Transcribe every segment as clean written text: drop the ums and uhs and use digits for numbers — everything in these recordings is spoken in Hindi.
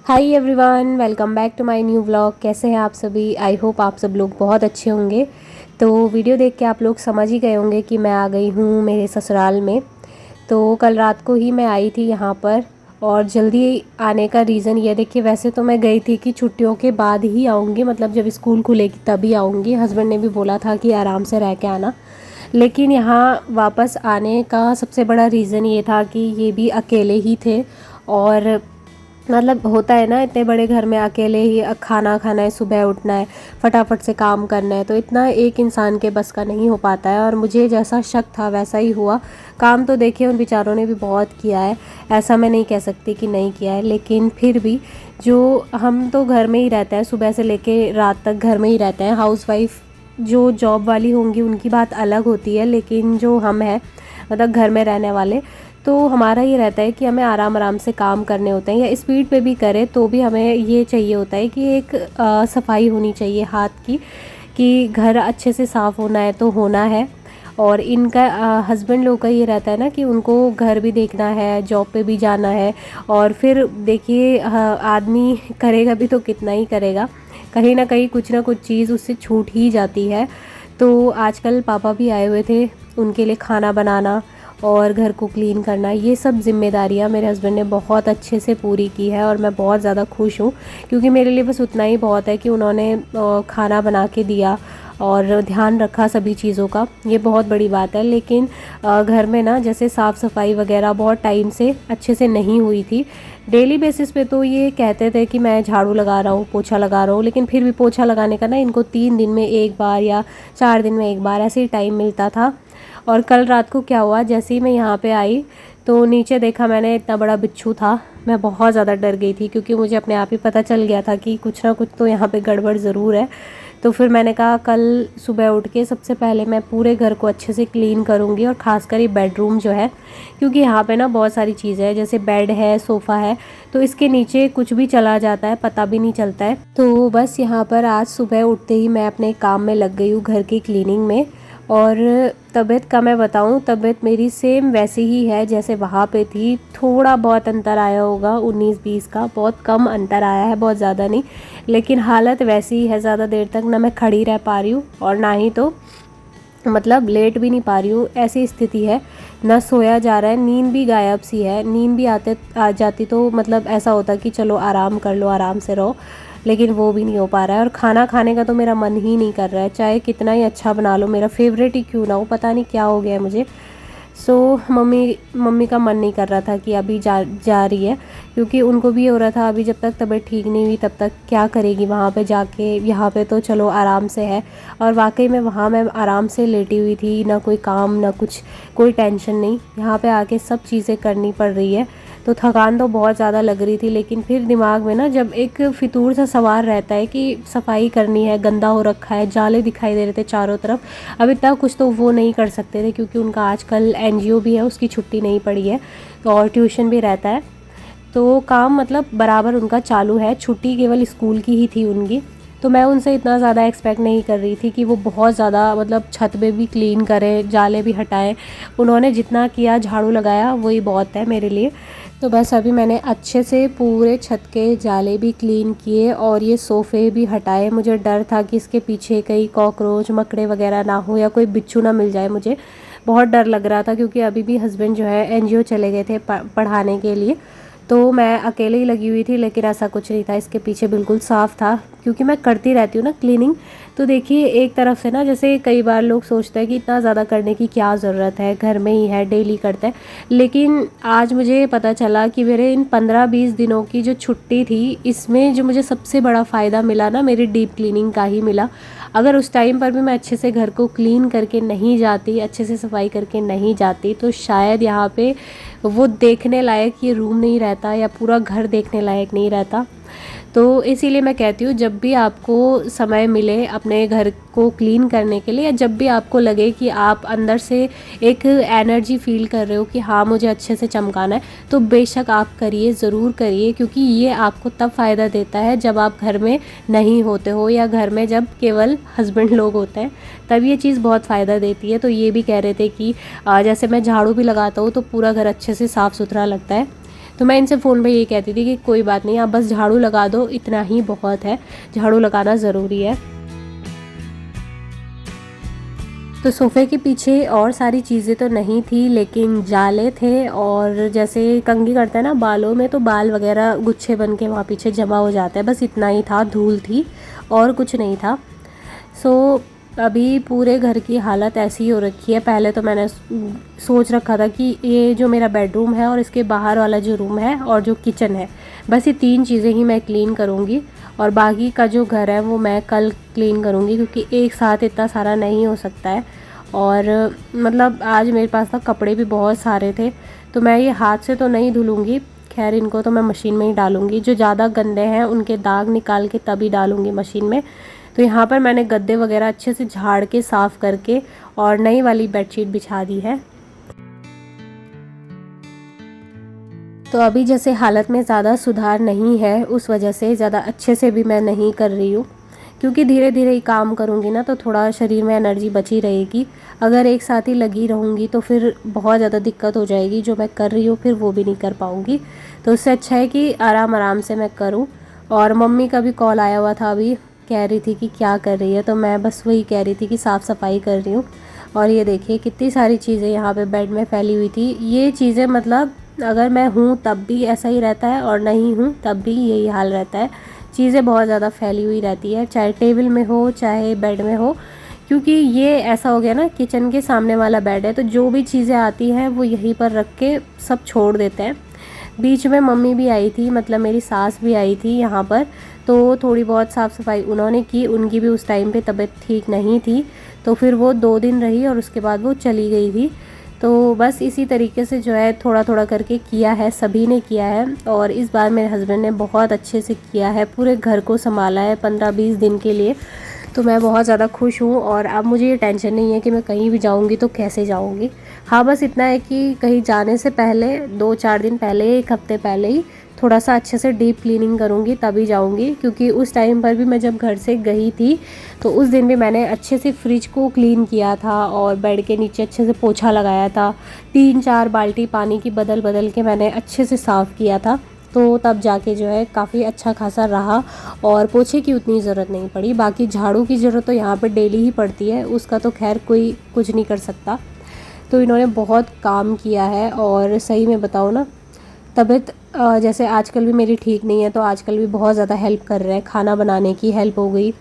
Hi everyone, welcome back to my new vlog. कैसे हैं आप सभी? आई होप आप सब लोग बहुत अच्छे होंगे। तो वीडियो देख के आप लोग समझ ही गए होंगे कि मैं आ गई हूँ मेरे ससुराल में। तो कल रात को ही मैं आई थी यहाँ पर, और जल्दी आने का रीज़न ये देखिए, वैसे तो मैं गई थी कि छुट्टियों के बाद ही आऊँगी, मतलब जब स्कूल खुलेगी तभी आऊँगी। हस्बैंड ने भी बोला था कि आराम से रह के आना, लेकिन यहाँ वापस आने का सबसे बड़ा रीज़न ये था कि ये भी अकेले ही थे। और मतलब होता है ना, इतने बड़े घर में अकेले ही खाना खाना है, सुबह उठना है, फटाफट से काम करना है, तो इतना एक इंसान के बस का नहीं हो पाता है। और मुझे जैसा शक था वैसा ही हुआ। काम तो देखिए उन बेचारों ने भी बहुत किया है, ऐसा मैं नहीं कह सकती कि नहीं किया है, लेकिन फिर भी जो हम तो घर में ही रहते हैं, सुबह से लेके रात तक घर में ही रहते हैं। हाउसवाइफ जो जॉब वाली होंगी उनकी बात अलग होती है, लेकिन जो हम हैं मतलब घर में रहने वाले, तो हमारा ये रहता है कि हमें आराम आराम से काम करने होते हैं, या स्पीड पे भी करें तो भी हमें ये चाहिए होता है कि एक सफाई होनी चाहिए हाथ की, कि घर अच्छे से साफ़ होना है तो होना है। और इनका हस्बैंड लोग का ये रहता है ना कि उनको घर भी देखना है, जॉब पे भी जाना है। और फिर देखिए आदमी करेगा भी तो कितना ही करेगा, कहीं ना कहीं कुछ ना कुछ चीज़ उससे छूट ही जाती है। तो आजकल पापा भी आए हुए थे, उनके लिए खाना बनाना और घर को क्लीन करना, ये सब जिम्मेदारियां मेरे हस्बैंड ने बहुत अच्छे से पूरी की है। और मैं बहुत ज़्यादा खुश हूँ, क्योंकि मेरे लिए बस उतना ही बहुत है कि उन्होंने खाना बना के दिया और ध्यान रखा सभी चीज़ों का, ये बहुत बड़ी बात है। लेकिन घर में ना जैसे साफ़ सफाई वगैरह बहुत टाइम से अच्छे से नहीं हुई थी। डेली बेसिस पे तो ये कहते थे कि मैं झाड़ू लगा रहा हूँ, पोछा लगा रहा हूँ, लेकिन फिर भी पोछा लगाने का ना इनको 3 दिन में एक बार या 4 दिन में एक बार ऐसे ही टाइम मिलता था। और कल रात को क्या हुआ, जैसे ही मैं यहाँ पे आई तो नीचे देखा मैंने, इतना बड़ा बिच्छू था। मैं बहुत ज़्यादा डर गई थी, क्योंकि मुझे अपने आप ही पता चल गया था कि कुछ ना कुछ तो यहाँ पे गड़बड़ ज़रूर है। तो फिर मैंने कहा कल सुबह उठ के सबसे पहले मैं पूरे घर को अच्छे से क्लीन करूँगी, और ख़ासकर ये बेडरूम जो है, क्योंकि यहाँ पे ना बहुत सारी चीज़ें हैं, जैसे बेड है, सोफ़ा है, तो इसके नीचे कुछ भी चला जाता है, पता भी नहीं चलता है। तो बस यहाँ पर आज सुबह उठते ही मैं अपने काम में लग गई हूँ, घर की क्लीनिंग में। और तबीयत का मैं बताऊं, तबीयत मेरी सेम वैसी ही है जैसे वहाँ पे थी। थोड़ा बहुत अंतर आया होगा, 19-20 का, बहुत कम अंतर आया है, बहुत ज़्यादा नहीं, लेकिन हालत वैसी ही है। ज़्यादा देर तक ना मैं खड़ी रह पा रही हूँ और ना ही तो मतलब लेट भी नहीं पा रही हूँ, ऐसी स्थिति है। ना सोया जा रहा है, नींद भी गायब सी है। नींद भी आ जाती तो मतलब ऐसा होता कि चलो आराम कर लो, आराम से रहो, लेकिन वो भी नहीं हो पा रहा है। और खाना खाने का तो मेरा मन ही नहीं कर रहा है, चाहे कितना ही अच्छा बना लो, मेरा फेवरेट ही क्यों ना हो, पता नहीं क्या हो गया है मुझे। सो मम्मी का मन नहीं कर रहा था कि अभी जा रही है, क्योंकि उनको भी हो रहा था अभी जब तक तबीयत ठीक नहीं हुई तब तक क्या करेगी वहाँ पे जाके, यहाँ पे तो चलो आराम से है। और वाकई में वहाँ मैं आराम से लेटी हुई थी, ना कोई काम ना कुछ, कोई टेंशन नहीं। यहाँ पे आके सब चीज़ें करनी पड़ रही है, तो थकान तो बहुत ज़्यादा लग रही थी। लेकिन फिर दिमाग में ना जब एक फितूर सा सवाल रहता है कि सफाई करनी है, गंदा हो रखा है, जाले दिखाई दे रहे थे चारों तरफ। अब इतना कुछ तो वो नहीं कर सकते थे, क्योंकि उनका आजकल एनजीओ भी है, उसकी छुट्टी नहीं पड़ी है, और ट्यूशन भी रहता है, तो काम मतलब बराबर उनका चालू है। छुट्टी केवल स्कूल की ही थी उनकी। तो मैं उनसे इतना ज़्यादा एक्सपेक्ट नहीं कर रही थी कि वो बहुत ज़्यादा मतलब छत पे भी क्लीन करें, जाले भी हटाएं। उन्होंने जितना किया, झाड़ू लगाया, वही बहुत है मेरे लिए। तो बस अभी मैंने अच्छे से पूरे छत के जाले भी क्लीन किए और ये सोफ़े भी हटाए। मुझे डर था कि इसके पीछे कहीं कॉकरोच मकड़े वगैरह ना हो, या कोई बिच्छू ना मिल जाए, मुझे बहुत डर लग रहा था। क्योंकि अभी भी हस्बैंड जो है एनजीओ चले गए थे पढ़ाने के लिए, तो मैं अकेले ही लगी हुई थी। लेकिन ऐसा कुछ नहीं था, इसके पीछे बिल्कुल साफ़ था, क्योंकि मैं करती रहती हूँ ना क्लीनिंग। तो देखिए एक तरफ से ना, जैसे कई बार लोग सोचते हैं कि इतना ज़्यादा करने की क्या ज़रूरत है, घर में ही है, डेली करते हैं। लेकिन आज मुझे पता चला कि मेरे इन 15-20 दिनों की जो छुट्टी थी, इसमें जो मुझे सबसे बड़ा फ़ायदा मिला ना, मेरी डीप क्लीनिंग का ही मिला। अगर उस टाइम पर भी मैं अच्छे से घर को क्लीन करके नहीं जाती, अच्छे से सफाई करके नहीं जाती, तो शायद यहाँ पे वो देखने लायक ये रूम नहीं रहता, या पूरा घर देखने लायक नहीं रहता। तो इसीलिए मैं कहती हूँ, जब भी आपको समय मिले अपने घर को क्लीन करने के लिए, या जब भी आपको लगे कि आप अंदर से एक एनर्जी फील कर रहे हो कि हाँ मुझे अच्छे से चमकाना है, तो बेशक आप करिए, ज़रूर करिए। क्योंकि ये आपको तब फ़ायदा देता है जब आप घर में नहीं होते हो, या घर में जब केवल हस्बैंड लोग होते हैं, तब ये चीज़ बहुत फ़ायदा देती है। तो ये भी कह रहे थे कि जैसे मैं झाड़ू भी लगाता हूँ तो पूरा घर अच्छे से साफ़ सुथरा लगता है। तो मैं इनसे फ़ोन पे ये कहती थी कि कोई बात नहीं, आप बस झाड़ू लगा दो, इतना ही बहुत है, झाड़ू लगाना ज़रूरी है। तो सोफ़े के पीछे और सारी चीज़ें तो नहीं थी, लेकिन जाले थे और जैसे कंघी करते हैं ना बालों में, तो बाल वगैरह गुच्छे बन के वहाँ पीछे जमा हो जाता है, बस इतना ही था, धूल थी और कुछ नहीं था। सो अभी पूरे घर की हालत ऐसी ही हो रखी है। पहले तो मैंने सोच रखा था कि ये जो मेरा बेडरूम है और इसके बाहर वाला जो रूम है और जो किचन है, बस ये 3 चीज़ें ही मैं क्लीन करूँगी और बाकी का जो घर है वो मैं कल क्लीन करूँगी, क्योंकि एक साथ इतना सारा नहीं हो सकता है। और मतलब आज मेरे पास ना कपड़े भी बहुत सारे थे, तो मैं ये हाथ से तो नहीं धुलूँगी, खैर इनको तो मैं मशीन में ही डालूँगी। जो ज़्यादा गंदे हैं उनके दाग निकाल के तभी डालूँगी मशीन में। तो यहाँ पर मैंने गद्दे वगैरह अच्छे से झाड़ के साफ़ करके और नई वाली बेडशीट बिछा दी है। तो अभी जैसे हालत में ज़्यादा सुधार नहीं है, उस वजह से ज़्यादा अच्छे से भी मैं नहीं कर रही हूँ, क्योंकि धीरे धीरे ही काम करूँगी ना तो थोड़ा शरीर में एनर्जी बची रहेगी। अगर एक साथ ही लगी रहूँगी तो फिर बहुत ज़्यादा दिक्कत हो जाएगी, जो मैं कर रही हूँ फिर वो भी नहीं कर पाऊँगी। तो उससे अच्छा है कि आराम आराम से मैं करूँ। और मम्मी का भी कॉल आया हुआ था अभी, कह रही थी कि क्या कर रही है, तो मैं बस वही कह रही थी कि साफ़ सफाई कर रही हूँ। और ये देखिए कितनी सारी चीज़ें यहाँ पे बेड में फैली हुई थी। ये चीज़ें मतलब अगर मैं हूँ तब भी ऐसा ही रहता है और नहीं हूँ तब भी यही हाल रहता है। चीज़ें बहुत ज़्यादा फैली हुई रहती है, चाहे टेबल में हो चाहे बेड में हो, क्योंकि ये ऐसा हो गया ना, किचन के सामने वाला बेड है, तो जो भी चीज़ें आती हैं वो यहीं पर रख के सब छोड़ देते हैं। बीच में मम्मी भी आई थी, मतलब मेरी सास भी आई थी यहाँ पर, तो थोड़ी बहुत साफ़ सफाई उन्होंने की। उनकी भी उस टाइम पे तबीयत ठीक नहीं थी, तो फिर वो 2 दिन रही और उसके बाद वो चली गई थी। तो बस इसी तरीके से जो है थोड़ा थोड़ा करके किया है, सभी ने किया है। और इस बार मेरे हस्बैंड ने बहुत अच्छे से किया है, पूरे घर को संभाला है 15-20 दिन के लिए। तो मैं बहुत ज़्यादा खुश हूँ और अब मुझे ये टेंशन नहीं है कि मैं कहीं भी जाऊँगी तो कैसे जाऊँगी। हाँ, बस इतना है कि कहीं जाने से पहले 2-4 दिन पहले, 1 हफ़्ते पहले ही थोड़ा सा अच्छे से डीप क्लीनिंग करूँगी तभी जाऊँगी, क्योंकि उस टाइम पर भी मैं जब घर से गई थी तो उस दिन भी मैंने अच्छे से फ्रिज को क्लीन किया था और बेड के नीचे अच्छे से पोछा लगाया था। 3-4 बाल्टी पानी की बदल बदल के मैंने अच्छे से साफ़ किया था, तो तब जाके जो है काफ़ी अच्छा खासा रहा और पोछे की उतनी ज़रूरत नहीं पड़ी। बाकी झाड़ू की ज़रूरत तो यहाँ पे डेली ही पड़ती है, उसका तो खैर कोई कुछ नहीं कर सकता। तो इन्होंने बहुत काम किया है और सही में बताओ ना, तबीयत जैसे आजकल भी मेरी ठीक नहीं है, तो आजकल भी बहुत ज़्यादा हेल्प कर रहे हैं। खाना बनाने की हेल्प हो गई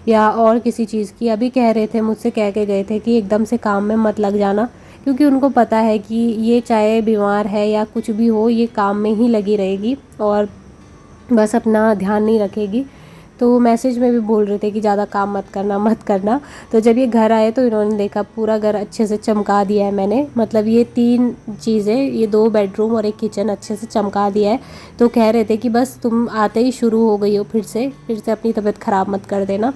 या और किसी चीज़ की। अभी कह रहे थे, मुझसे कह के गए थे कि एकदम से काम में मत लग जाना, क्योंकि उनको पता है कि ये चाहे बीमार है या कुछ भी हो, ये काम में ही लगी रहेगी और बस अपना ध्यान नहीं रखेगी। तो मैसेज में भी बोल रहे थे कि ज़्यादा काम मत करना मत करना। तो जब ये घर आए तो इन्होंने देखा पूरा घर अच्छे से चमका दिया है मैंने, मतलब ये 3 चीज़ें, ये 2 बेडरूम और 1 किचन अच्छे से चमका दिया है। तो कह रहे थे कि बस तुम आते ही शुरू हो गई हो फिर से अपनी तबीयत ख़राब मत कर देना।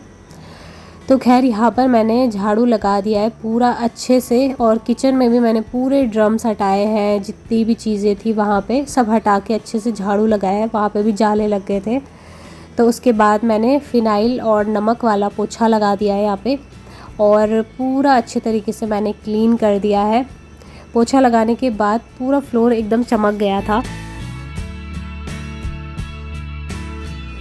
तो खैर यहाँ पर मैंने झाड़ू लगा दिया है पूरा अच्छे से, और किचन में भी मैंने पूरे ड्रम्स हटाए हैं, जितनी भी चीज़ें थी वहाँ पे सब हटा के अच्छे से झाड़ू लगाया है। वहाँ पे भी जाले लग गए थे, तो उसके बाद मैंने फ़िनाइल और नमक वाला पोछा लगा दिया है यहाँ पे और पूरा अच्छे तरीके से मैंने क्लीन कर दिया है। पोछा लगाने के बाद पूरा फ्लोर एकदम चमक गया था।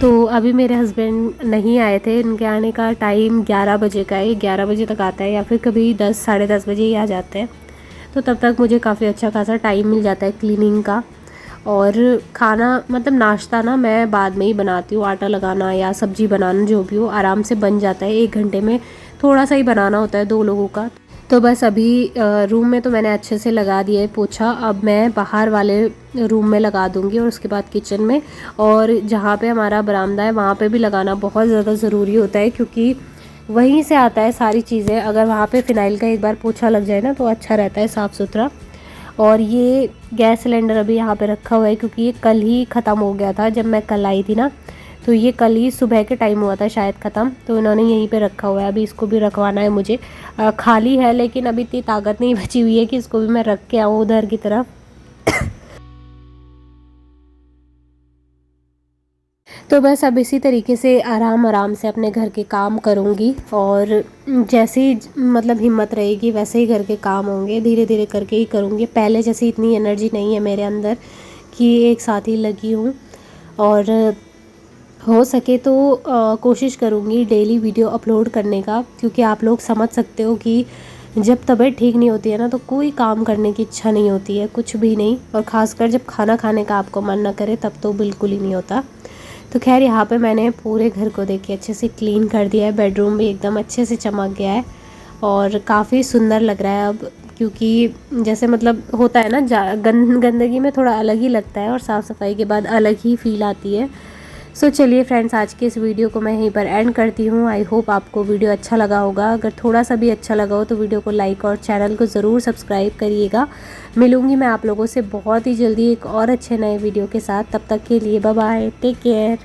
तो अभी मेरे हस्बैंड नहीं आए थे, इनके आने का टाइम 11 बजे का है, 11 बजे तक आता है या फिर कभी 10 साढ़े 10 बजे ही आ जाते हैं। तो तब तक मुझे काफ़ी अच्छा खासा टाइम मिल जाता है क्लीनिंग का। और खाना मतलब नाश्ता ना मैं बाद में ही बनाती हूँ, आटा लगाना या सब्ज़ी बनाना जो भी हो आराम से बन जाता है 1 घंटे में, थोड़ा सा ही बनाना होता है 2 लोगों का। तो बस अभी रूम में तो मैंने अच्छे से लगा दिया है पोछा, अब मैं बाहर वाले रूम में लगा दूंगी और उसके बाद किचन में, और जहाँ पे हमारा बरामदा है वहाँ पे भी लगाना बहुत ज़्यादा ज़रूरी होता है, क्योंकि वहीं से आता है सारी चीज़ें। अगर वहाँ पे फ़िनाइल का एक बार पोछा लग जाए ना तो अच्छा रहता है, साफ़ सुथरा। और ये गैस सिलेंडर अभी यहाँ पे रखा हुआ है, क्योंकि ये कल ही ख़त्म हो गया था। जब मैं कल आई थी ना तो ये कल ही सुबह के टाइम हुआ था शायद ख़त्म, तो इन्होंने यहीं पे रखा हुआ है। अभी इसको भी रखवाना है मुझे, खाली है लेकिन अभी इतनी ताकत नहीं बची हुई है कि इसको भी मैं रख के आऊँ उधर की तरफ। तो बस अब इसी तरीके से आराम आराम से अपने घर के काम करूँगी, और जैसे ही मतलब हिम्मत रहेगी वैसे ही घर के काम होंगे, धीरे धीरे करके ही करूँगी। पहले जैसे इतनी एनर्जी नहीं है मेरे अंदर कि एक साथ ही लगी हूँ। और हो सके तो कोशिश करूँगी डेली वीडियो अपलोड करने का, क्योंकि आप लोग समझ सकते हो कि जब तबीयत ठीक नहीं होती है ना तो कोई काम करने की इच्छा नहीं होती है, कुछ भी नहीं। और ख़ासकर जब खाना खाने का आपको मन ना करे तब तो बिल्कुल ही नहीं होता। तो खैर यहाँ पे मैंने पूरे घर को देखिए अच्छे से क्लीन कर दिया है। बेडरूम भी एकदम अच्छे से चमक गया है और काफ़ी सुंदर लग रहा है अब, क्योंकि जैसे मतलब होता है ना गंदगी में थोड़ा अलग ही लगता है और साफ़ सफाई के बाद अलग ही फील आती है। सो चलिए फ्रेंड्स, आज के इस वीडियो को मैं यहीं पर एंड करती हूँ। आई होप आपको वीडियो अच्छा लगा होगा। अगर थोड़ा सा भी अच्छा लगा हो तो वीडियो को लाइक और चैनल को ज़रूर सब्सक्राइब करिएगा। मिलूँगी मैं आप लोगों से बहुत ही जल्दी एक और अच्छे नए वीडियो के साथ। तब तक के लिए बाय बाय, टेक केयर।